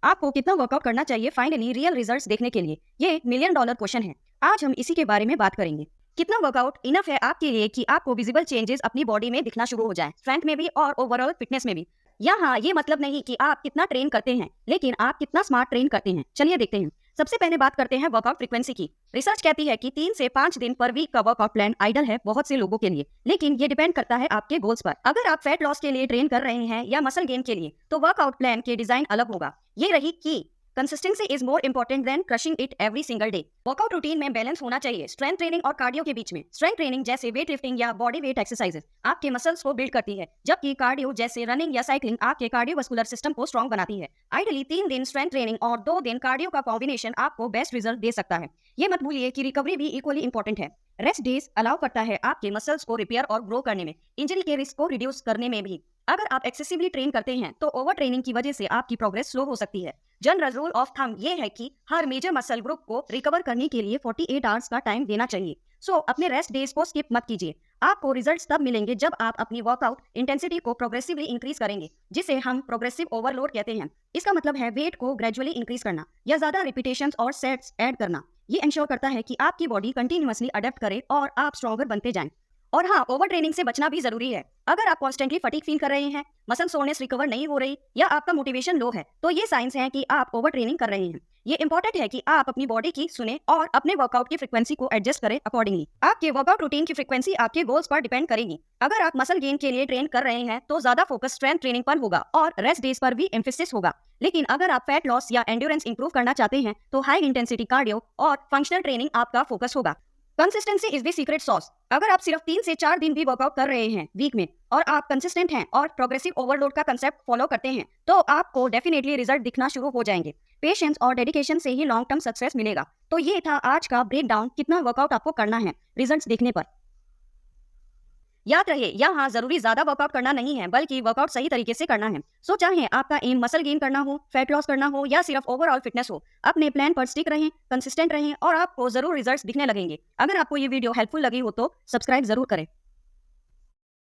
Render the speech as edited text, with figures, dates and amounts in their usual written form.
आपको कितना वर्कआउट करना चाहिए फाइनली रियल रिजल्ट्स देखने के लिए? ये एक मिलियन डॉलर क्वेश्चन है। आज हम इसी के बारे में बात करेंगे। कितना वर्कआउट इनफ है आपके लिए कि आपको विजिबल चेंजेस अपनी बॉडी में दिखना शुरू हो जाए, स्ट्रेंथ में भी और ओवरऑल फिटनेस में भी। यहाँ ये मतलब नहीं कि आप कितना ट्रेन करते हैं, लेकिन आप कितना स्मार्ट ट्रेन करते हैं। चलिए देखते हैं। सबसे पहले बात करते हैं वर्कआउट फ्रीक्वेंसी की। रिसर्च कहती है कि 3 से 5 दिन पर वीक का वर्कआउट प्लान आइडल है बहुत से लोगों के लिए, लेकिन ये डिपेंड करता है आपके गोल्स पर। अगर आप फैट लॉस के लिए ट्रेन कर रहे हैं या मसल गेन के लिए, तो वर्कआउट प्लान के डिजाइन अलग होगा। ये रही की consistency is more important than crushing it every single day. Workout routine में बैलेंस होना चाहिए स्ट्रेंथ ट्रेनिंग और कार्डियो के बीच में। स्ट्रेंथ ट्रेनिंग जैसे वेट लिफ्टिंग या बॉडी वेट एक्सरसाइजेस आपके मसल्स को बिल्ड करती है, जबकि कार्डियो जैसे रनिंग या साइकिलिंग आपके कार्डियोवास्कुलर सिस्टम को स्ट्रॉन्ग बनाती है। आइडली 3 दिन स्ट्रेंथ ट्रेनिंग और 2 दिन कार्डियो का कॉम्बिनेशन आपको बेस्ट रिजल्ट दे सकता है। ये मत भूलिए कि रिकवरी भी इक्वली इंपॉर्टेंट है। रेस्ट डेज अलाउ करता है आपके मसल्स को रिपेयर और ग्रो करने में, इंजरी के रिस्क को रिड्यूस करने में भी। अगर आप एक्सेसिवली ट्रेन करते हैं तो ओवर ट्रेनिंग की वजह से आपकी प्रोग्रेस स्लो हो सकती है। जनरल रूल ऑफ थंब ये है कि हर मेजर मसल ग्रुप को रिकवर करने के लिए 48 आवर्स का टाइम देना चाहिए। सो अपने रेस्ट डेज को स्किप मत कीजिए। आपको रिजल्ट्स तब मिलेंगे जब आप अपनी वर्कआउट इंटेंसिटी को प्रोग्रेसिवली इंक्रीज करेंगे, जिसे हम प्रोग्रेसिव ओवरलोड कहते हैं। इसका मतलब है वेट को ग्रेजुअली इंक्रीज करना या ज्यादा रिपीटेशंस और सेट्स ऐड करना। ये इंश्योर करता है कि आपकी बॉडी कंटिन्यूअसली अडेप्ट करे और आप स्ट्रॉन्गर बनते जाएं। और हाँ, ओवर ट्रेनिंग से बचना भी जरूरी है। अगर आप कॉन्स्टेंटली फटीग फील कर रहे हैं, मसल सोरनेस रिकवर नहीं हो रही या आपका मोटिवेशन लो है, तो ये साइंस हैं कि आप ओवर ट्रेनिंग कर रहे हैं। ये इंपॉर्टेंट है कि आप अपनी बॉडी की सुने और अपने वर्कआउट की फ्रीक्वेंसी को एडजस्ट करें अकॉर्डिंगली। आपके वर्कआउट रूटीन की फ्रीक्वेंसी आपके गोल्स पर डिपेंड करेगी। अगर आप मसल गेन के लिए ट्रेन कर रहे हैं तो ज्यादा फोकस स्ट्रेंथ ट्रेनिंग पर होगा और रेस्ट डेज पर भी एम्फेसिस होगा। लेकिन अगर आप फैट लॉस या एंड्योरेंस इंप्रूव करना चाहते हैं तो हाई इंटेंसिटी कार्डियो और फंक्शनल ट्रेनिंग आपका फोकस होगा। Consistency is the secret sauce. अगर आप सिर्फ 3 से 4 दिन भी वर्कआउट कर रहे हैं वीक में और आप कंसिस्टेंट हैं और प्रोग्रेसिव ओवरलोड का कंसेप्ट फॉलो करते हैं, तो आपको डेफिनेटली रिजल्ट दिखना शुरू हो जाएंगे। पेशेंस और डेडिकेशन से ही लॉन्ग टर्म सक्सेस मिलेगा। तो ये था आज का ब्रेक डाउन, कितना वर्कआउट आपको करना है रिजल्ट्स देखने पर। याद रहे, यहाँ जरूरी ज्यादा वर्कआउट करना नहीं है, बल्कि वर्कआउट सही तरीके से करना है। सो चाहे आपका एम मसल गेन करना हो, फैट लॉस करना हो या सिर्फ ओवरऑल फिटनेस हो, अपने प्लान पर स्टिक रहें, कंसिस्टेंट रहें और आपको जरूर रिजल्ट्स दिखने लगेंगे। अगर आपको ये वीडियो हेल्पफुल लगी हो तो सब्सक्राइब जरूर करें।